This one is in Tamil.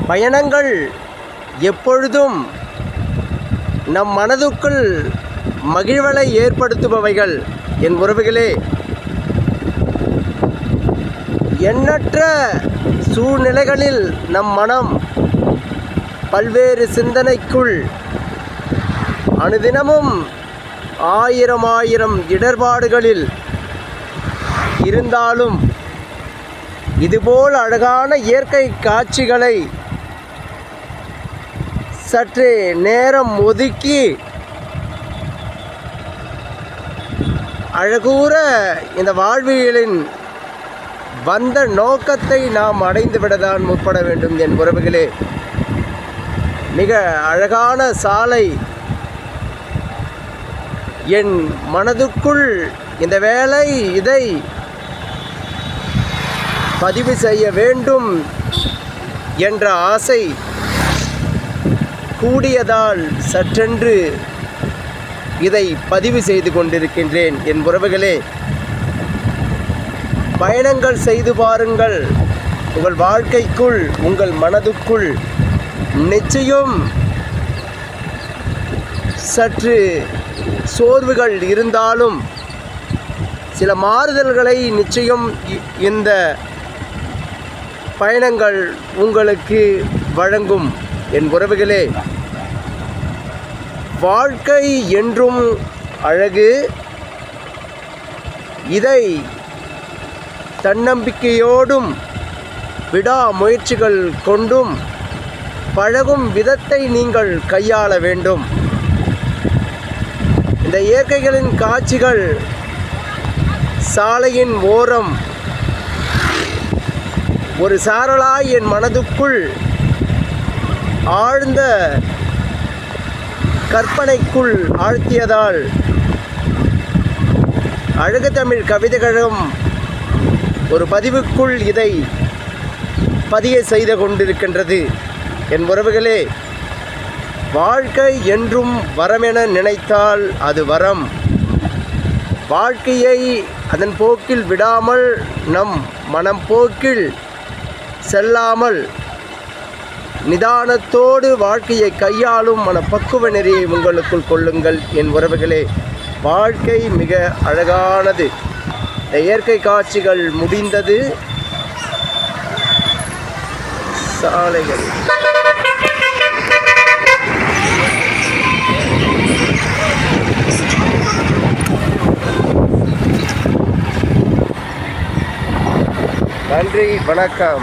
பயணங்கள் எப்பொழுதும் நம் மனதுக்குள் மகிழ்வலை ஏற்படுத்துபவைகள். என் உறவுகளே, எண்ணற்ற சூழ்நிலைகளில் நம் மனம் பல்வேறு சிந்தனைக்குள் அனுதினமும் ஆயிரம் இடர்பாடுகளில் இருந்தாலும் இதுபோல் அழகான இயற்கை காட்சிகளை சற்றே நேரம் ஒதுக்கி அழகூற இந்த வாழ்வியலின் வந்த நோக்கத்தை நாம் அடைந்துவிடதான் முற்பட வேண்டும். என் உறவுகளே, மிக அழகான சாலை என் மனதுக்குள் இந்த வேளை இதை பதிவு செய்ய வேண்டும் என்ற ஆசை கூடியதால் சற்றென்று இதை பதிவு செய்து கொண்டிருக்கின்றேன். என் உறவுகளே, பயணங்கள் செய்து பாருங்கள். உங்கள் வாழ்க்கைக்குள், உங்கள் மனதுக்குள் நிச்சயம் சற்று சோர்வுகள் இருந்தாலும் சில மாறுதல்களை நிச்சயம் இந்த பயணங்கள் உங்களுக்கு வழங்கும். என் உறவுகளே, வாழ்க்கை என்றும் அழகு. இதை தன்னம்பிக்கையோடும் விடாமுயற்சிகள் கொண்டும் பழகும் விதத்தை நீங்கள் கையாள வேண்டும். இந்த இயற்கைகளின் காட்சிகள் சாலையின் ஓரம் ஒரு சாரலாய் என் மனதுக்குள் ஆழ்ந்த கற்பனைக்குள் ஆழ்த்தியதால் அழகு தமிழ் கவிதைகளும் ஒரு பதிவுக்குள் இதை பதிய செய்து கொண்டிருக்கின்றது. என் உறவுகளே, வாழ்க்கை என்றும் வரமென நினைத்தால் அது வரம். வாழ்க்கையை அதன் போக்கில் விடாமல் நம் மனம் போக்கில் செல்லாமல் நிதானத்தோடு வாழ்க்கையை கையாளும் மனப்பக்குவ நெறியை உங்களுக்குள் கொள்ளுங்கள். என் உறவுகளே, வாழ்க்கை மிக அழகானது. இந்த இயற்கை காட்சிகள் முடிந்தது. சாலைகள் நன்றி, வணக்கம்.